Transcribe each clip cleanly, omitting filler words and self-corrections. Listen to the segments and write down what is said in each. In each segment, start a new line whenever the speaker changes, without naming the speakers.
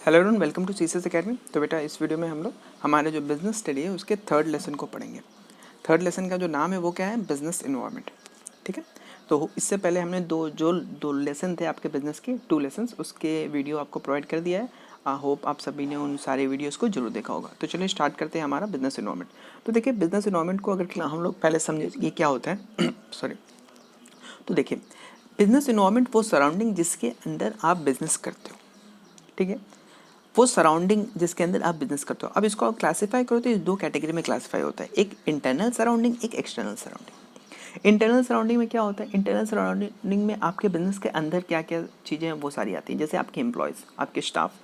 Hello everyone, welcome to CCS academy. तो बेटा इस वीडियो में हम लोग हमारे जो बिजनेस स्टडी है उसके थर्ड लेसन को पढ़ेंगे। थर्ड लेसन का जो नाम है वो क्या है, बिजनेस इन्वायरमेंट। ठीक है, तो इससे पहले हमने दो लेसन थे आपके बिजनेस के, 2 लेसन्स, उसके वीडियो आपको प्रोवाइड कर दिया है। आई होप आप सभी ने उन सारे वीडियोस को जरूर देखा होगा। तो चलिए स्टार्ट करते हैं हमारा बिजनेस इन्वायरमेंट। तो देखिए, बिजनेस इन्वायरमेंट को अगर हम लोग पहले समझे ये क्या होता है सॉरी। तो देखिए, बिजनेस इन्वायरमेंट वो सराउंडिंग जिसके अंदर आप बिजनेस करते हो। ठीक है, वो सराउंडिंग जिसके अंदर आप बिजनेस करते हो। अब इसको आप क्लासीफाई करो तो ये 2 कैटेगरी में क्लासीफाई होता है, एक इंटरनल सराउंडिंग, एक एक्सटर्नल सराउंडिंग। इंटरनल सराउंडिंग में क्या होता है, इंटरनल सराउंडिंग में आपके बिजनेस के अंदर क्या क्या चीज़ें हैं वो सारी आती हैं, जैसे आपके एम्प्लॉयज़, आपके स्टाफ,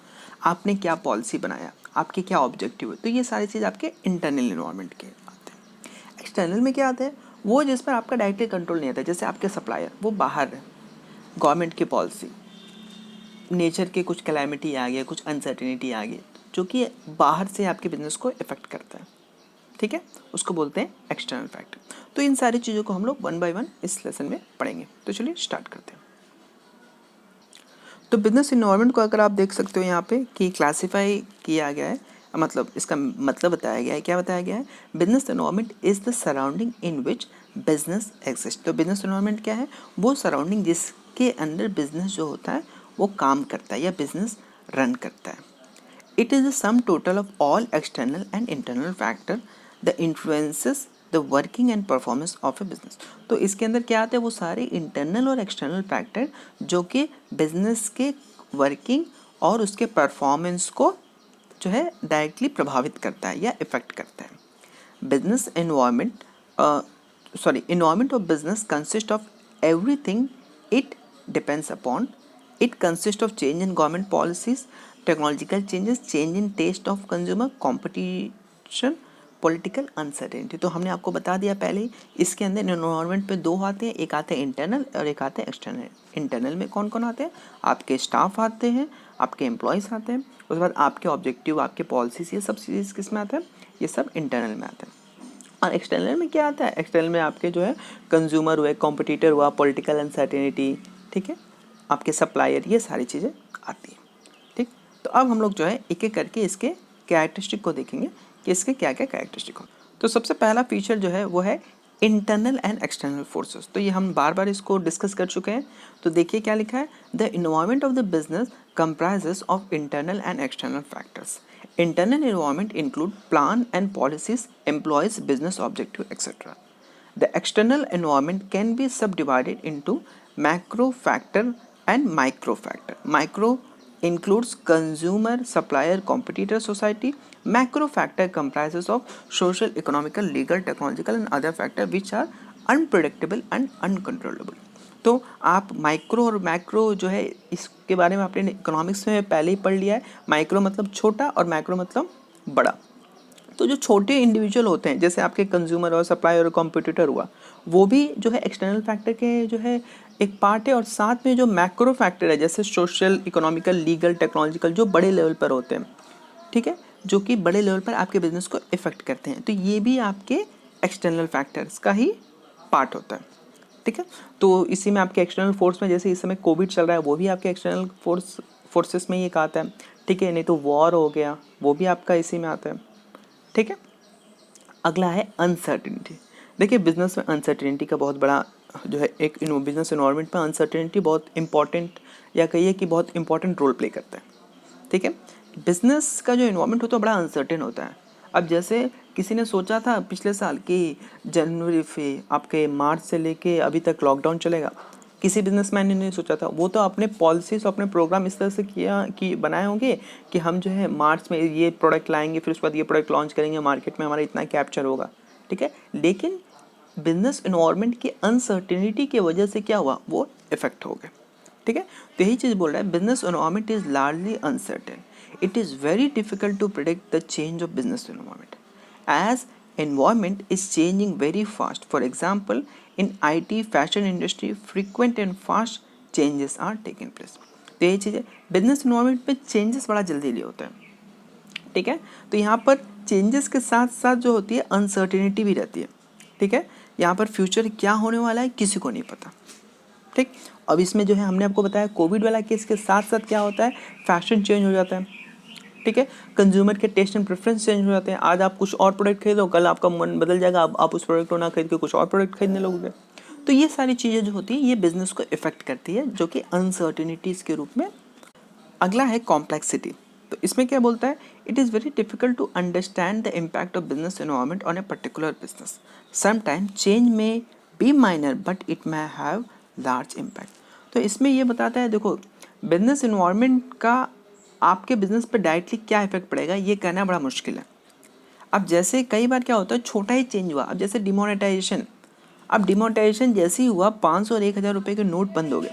आपने क्या पॉलिसी बनाया, आपके क्या ऑब्जेक्टिव है। तो ये सारी चीज़ आपके इंटरनल इन्वायरमेंट के आते हैं। एक्सटर्नल में क्या आता है, वो जिस पर आपका डायरेक्टली कंट्रोल नहीं आता है, जैसे आपके सप्लायर वो बाहर है, गवर्नमेंट की पॉलिसी, नेचर के कुछ कैलामिटी आ गया, कुछ अनसर्टिनिटी आ गई, जो कि बाहर से आपके बिजनेस को इफेक्ट करता है। ठीक है, उसको बोलते हैं एक्सटर्नल फैक्टर। तो इन सारी चीज़ों को हम लोग 1 बाय 1 इस लेसन में पढ़ेंगे। तो चलिए स्टार्ट करते हैं। तो बिजनेस इन्वायरमेंट को अगर आप देख सकते हो यहाँ पे कि क्लासीफाई किया गया है, मतलब इसका मतलब बताया गया है। क्या बताया गया है, business environment is the surrounding in which business exist. तो बिजनेस इन्वायरमेंट क्या है, वो सराउंडिंग जिसके अंदर बिजनेस जो होता है वो काम करता है या बिजनेस रन करता है। It is the sum total of all external and internal factor that influences the working and performance of a business। तो इसके अंदर क्या आते हैं, वो सारे इंटरनल और एक्सटर्नल फैक्टर जो कि बिजनेस के वर्किंग और उसके परफॉर्मेंस को जो है डायरेक्टली प्रभावित करता है या इफेक्ट करता है। Business environment environment of business consists of everything it depends upon. It consists of change in government policies, technological changes, change in taste of consumer, competition, political uncertainty. तो हमने आपको बता दिया पहले ही, इसके अंदर एनवायरनमेंट पे 2 आते हैं, एक आते हैं इंटरनल और एक आते हैं एक्सटर्नल। इंटरनल में कौन कौन आते हैं, आपके स्टाफ आते हैं, आपके एम्प्लॉयज़ आते हैं, उसके बाद आपके ऑब्जेक्टिव, आपके पॉलिसीज, ये सब चीज़ किस में आता है, ये सब इंटरनल में आता है। और एक्सटर्नल में क्या आता है, एक्सटर्नल में आपके जो है कंज्यूमर हुए, कॉम्पिटिटर हुआ, पॉलिटिकल अनसर्टेनिटी, ठीक है, आपके सप्लायर, ये सारी चीज़ें आती हैं। ठीक, तो अब हम लोग जो है एक एक करके इसके कैरेक्टरिस्टिक को देखेंगे कि इसके क्या क्या कैरेक्टरिस्टिक हो। तो सबसे पहला फीचर जो है वो है इंटरनल एंड एक्सटर्नल फोर्सेस। तो ये हम बार बार इसको डिस्कस कर चुके हैं। तो देखिए क्या लिखा है, the environment of the business comprises of internal and external factors. Internal environment include plan and policies, employees, business objective, etc. The external environment can be subdivided into macro factor and micro factor. Micro includes consumer, supplier, competitor, society. Macro factor comprises of social, economical, legal, technological and other factors which are unpredictable and uncontrollable. तो आप micro और macro जो है इसके बारे में आपने economics में पहले ही पढ़ लिया है। माइक्रो मतलब छोटा और मैक्रो मतलब बड़ा। तो जो छोटे इंडिविजुअल होते हैं, जैसे आपके कंज्यूमर और सप्लायर और कॉम्पिटिटर हुआ, वो भी जो है एक्सटर्नल फैक्टर के जो है एक पार्ट है। और साथ में जो मैक्रो फैक्टर है, जैसे सोशल, इकोनॉमिकल, लीगल, टेक्नोलॉजिकल, जो बड़े लेवल पर होते हैं, ठीक है, जो कि बड़े लेवल पर आपके बिजनेस को इफेक्ट करते हैं, तो ये भी आपके एक्सटर्नल फैक्टर्स का ही पार्ट होता है। ठीक है, तो इसी में आपके एक्सटर्नल फोर्स में, जैसे इस समय कोविड चल रहा है, वो भी आपके एक्सटर्नल फोर्सेस में ही एक आता है। ठीक है, नहीं तो वॉर हो गया, वो भी आपका इसी में आता है। ठीक है, अगला है अनसर्टिनिटी। देखिए, बिजनेस में अनसर्टिनिटी का बहुत बड़ा जो है एक बिजनेस इन्वायरमेंट में अनसर्टिनिटी बहुत इंपॉर्टेंट, या कहिए कि बहुत इंपॉर्टेंट रोल प्ले करता है। ठीक है, बिजनेस का जो इन्वायरमेंट होता है बड़ा अनसर्टेन होता है। अब जैसे किसी ने सोचा था पिछले साल कि जनवरी से आपके मार्च से लेके अभी तक लॉकडाउन चलेगा, किसी बिजनेसमैन ने नहीं सोचा था। वो तो अपने पॉलिसीज, अपने प्रोग्राम इस तरह से किया कि बनाए होंगे कि हम जो है मार्च में ये प्रोडक्ट लाएंगे, फिर उसके बाद ये प्रोडक्ट लॉन्च करेंगे, मार्केट में हमारा इतना कैप्चर होगा। ठीक है, लेकिन बिजनेस इन्वायरमेंट की अनसर्टेनिटी की वजह से क्या हुआ, वो इफेक्ट हो गए। ठीक है, तो यही चीज़ बोल रहा है, business environment is largely uncertain. It is very difficult to predict the change of business environment, as environment is changing very fast. For example, in IT, fashion industry, frequent and fast changes are taking place. तो ये चीज़ है, business environment में changes बड़ा जल्दी ले होता है। ठीक है, तो यहाँ पर चेंजेस के साथ साथ जो होती है अनसर्टेनिटी भी रहती है। ठीक है, यहाँ पर फ्यूचर क्या होने वाला है किसी को नहीं पता। ठीक, अब इसमें जो है हमने आपको बताया कोविड वाला केस के साथ साथ क्या होता है, फैशन चेंज हो जाता है। ठीक है। कंज्यूमर के टेस्ट एंड प्रेफरेंस चेंज हो जाते हैं, आज आप कुछ और प्रोडक्ट खरीदो, कल आपका मन बदल जाएगा, आप उस प्रोडक्ट को ना खरीद के कुछ और प्रोडक्ट खरीदने लगोगे। तो ये सारी चीज़ें जो होती है ये बिजनेस को इफेक्ट करती है, जो कि अनसर्टेनिटीज़ के रूप में। अगला है कॉम्प्लेक्सिटी। तो इसमें क्या बोलता है, it is very difficult to understand the impact of business environment on a particular business. Sometime change may be minor but it may have large impact. तो इसमें ये बताता है, देखो बिजनेस एनवायरनमेंट का आपके बिजनेस पर डायरेक्टली क्या इफेक्ट पड़ेगा ये कहना बड़ा मुश्किल है। अब जैसे कई बार क्या होता है, छोटा ही चेंज हुआ, अब जैसे डिमोनेटाइजेशन, अब डिमोनेटाइजेशन जैसे ही हुआ 500 और 1000 रुपये के नोट बंद हो गए।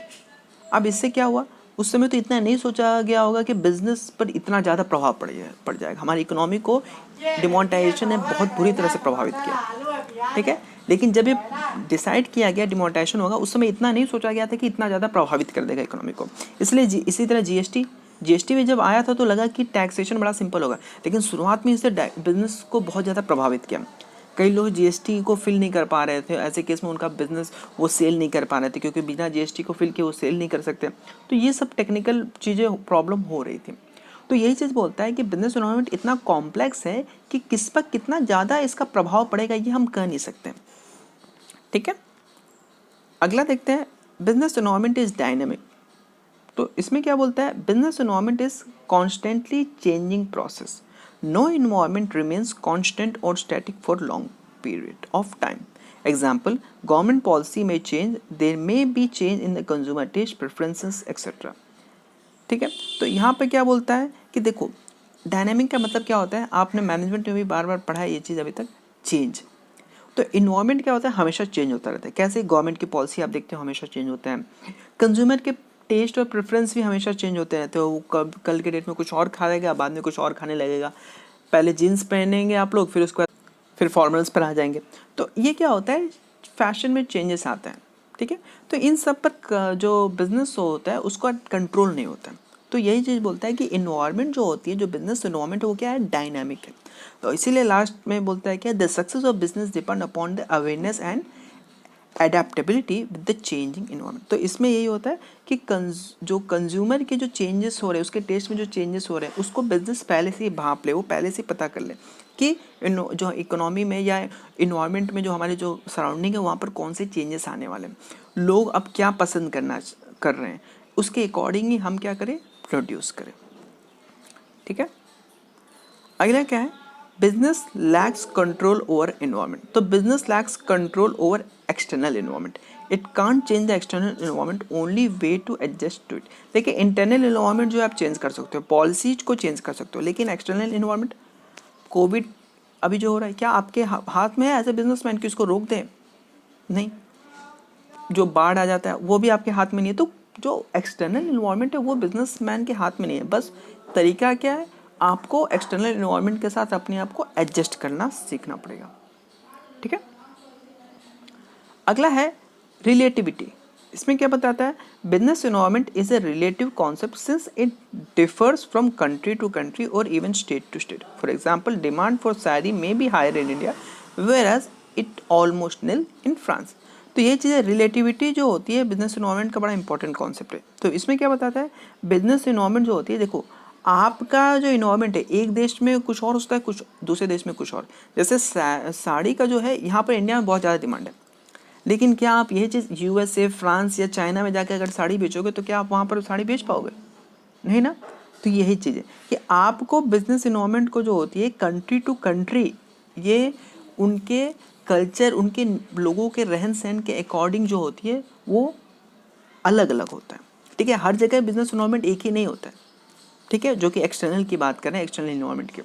अब इससे क्या हुआ, उस समय तो इतना नहीं सोचा गया होगा कि बिजनेस पर इतना ज़्यादा प्रभाव पड़ जाएगा, हमारी इकोनॉमी को डिमोनेटाइजेशन ने बहुत बुरी तरह से प्रभावित किया, ठीक है। लेकिन जब ये डिसाइड किया गया डिमोनेटाइजेशन होगा, उस समय इतना नहीं सोचा गया था कि इतना ज़्यादा प्रभावित कर देगा इकोनॉमी को। इसलिए इसी तरह जीएसटी में जब आया था तो लगा कि टैक्सेशन बड़ा सिंपल होगा, लेकिन शुरुआत में इससे बिजनेस को बहुत ज़्यादा प्रभावित किया। कई लोग जीएसटी को फिल नहीं कर पा रहे थे, ऐसे केस में उनका बिजनेस वो सेल नहीं कर पा रहे थे, क्योंकि बिना जीएसटी को फिल किए वो सेल नहीं कर सकते। तो ये सब टेक्निकल चीज़ें प्रॉब्लम हो रही थी। तो यही चीज़ बोलता है कि बिजनेस एनवायरनमेंट इतना कॉम्प्लेक्स है कि किस पर कितना ज़्यादा इसका प्रभाव पड़ेगा ये हम कह नहीं सकते, ठीक है। अगला देखते हैं, बिजनेस एनवायरनमेंट इज डायनेमिक। तो इसमें क्या बोलता है, business environment is constantly changing process, no environment remains constant और static for long period of time. Example, government policy में change, there may be change in the consumer taste preferences etcetera, ठीक है। तो यहाँ पे क्या बोलता है कि देखो डायनेमिक का मतलब क्या होता है, आपने मैनेजमेंट में भी बार बार पढ़ा है ये चीज़ अभी तक, चेंज। तो इन्वायरमेंट क्या होता है, हमेशा चेंज होता रहता है। कैसे गवर्नमेंट की पॉलिसी आप देखते हो हमेशा चेंज होता है, कंज्यूमर के टेस्ट और प्रेफरेंस भी हमेशा चेंज होते रहते हो। वो कल के डेट में कुछ और खाएगा, बाद में कुछ और खाने लगेगा। पहले जीन्स पहनेंगे आप लोग, फिर उसके बाद फिर फॉर्मल्स पर आ जाएंगे। तो ये क्या होता है, फैशन में चेंजेस आता है, ठीक है। तो इन सब पर जो बिजनेस होता है उसका कंट्रोल नहीं होता है। तो यही चीज़ बोलता है कि इन्वायरमेंट जो होती है, जो बिजनेस इन्वायरमेंट है वो क्या है, डायनामिक है। तो इसीलिए लास्ट में बोलता है क्या, the success of business depend upon the awareness and adaptability with the changing environment. तो इसमें यही होता है कि जो कंज्यूमर के जो चेंजेस हो रहे हैं, उसके टेस्ट में जो चेंजेस हो रहे हैं, उसको बिजनेस पहले से ही भांप ले, वो पहले से पता कर ले कि जो इकोनॉमी में या इन्वायरमेंट में जो हमारे जो सराउंडिंग है वहाँ पर कौन से चेंजेस आने वाले हैं, लोग अब क्या पसंद कर रहे हैं, उसके अकॉर्डिंग ही हम क्या करें, प्रोड्यूस करें, ठीक है। अगला क्या है, business lacks control over environment. तो business lacks control over external environment, it can't change the external environment, only way to adjust to it. देखिए इंटरनल एनवायरनमेंट जो आप चेंज कर सकते हो, पॉलिसीज को चेंज कर सकते हो, लेकिन एक्सटर्नल एनवायरनमेंट, कोविड अभी जो हो रहा है, क्या आपके हाथ में है एज ए बिजनेसमैन कि उसको रोक दें? नहीं। जो बाढ़ आ जाता है वो भी आपके हाथ में नहीं है। तो जो एक्सटर्नल इन्वायरमेंट है वो बिजनेसमैन के हाथ में नहीं है। बस तरीका क्या है, आपको एक्सटर्नल इन्वायरमेंट के साथ अपने आप को एडजस्ट करना सीखना पड़ेगा, ठीक है। अगला है रिलेटिविटी। इसमें क्या बताता है, business environment is a relative concept since it differs from country to country और even state to state. For example, demand for sari may be higher in India whereas it almost nil in France. तो ये चीज़ें, relativity जो होती है business environment का बड़ा important concept है। तो इसमें क्या बताता है, बिजनेस इन्वायरमेंट जो होती है, देखो आपका जो इन्वायरमेंट है एक देश में कुछ और होता है, कुछ दूसरे देश में कुछ और। जैसे साड़ी का जो है यहाँ पर इंडिया में बहुत ज़्यादा डिमांड है, लेकिन क्या आप यही चीज़ यूएसए, फ्रांस या चाइना में जाकर अगर साड़ी बेचोगे तो क्या आप वहाँ पर साड़ी बेच पाओगे? नहीं ना। तो यही चीज़ है कि आपको बिजनेस इन्वायरमेंट को जो होती है कंट्री टू कंट्री, ये उनके कल्चर, उनके लोगों के रहन सहन के अकॉर्डिंग जो होती है वो अलग अलग होता है, ठीक है। हर जगह बिजनेस इन्वायरमेंट एक ही नहीं होता है, ठीक है। जो कि एक्सटर्नल की बात करें, एक्सटर्नल इन्वायरमेंट की,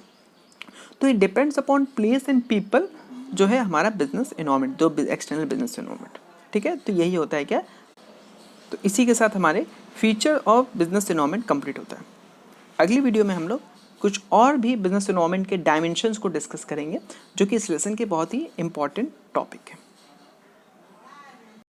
तो it depends upon place and people जो है हमारा बिजनेस इन्वायरमेंट, जो एक्सटर्नल बिजनेस इन्वायरमेंट, ठीक है। तो यही होता है क्या, तो इसी के साथ हमारे feature of business environment complete होता है। अगली वीडियो में हम लोग कुछ और भी बिजनेस इन्वायरमेंट के डायमेंशंस को डिस्कस करेंगे, जो कि इस लेसन के बहुत ही इंपॉर्टेंट टॉपिक है।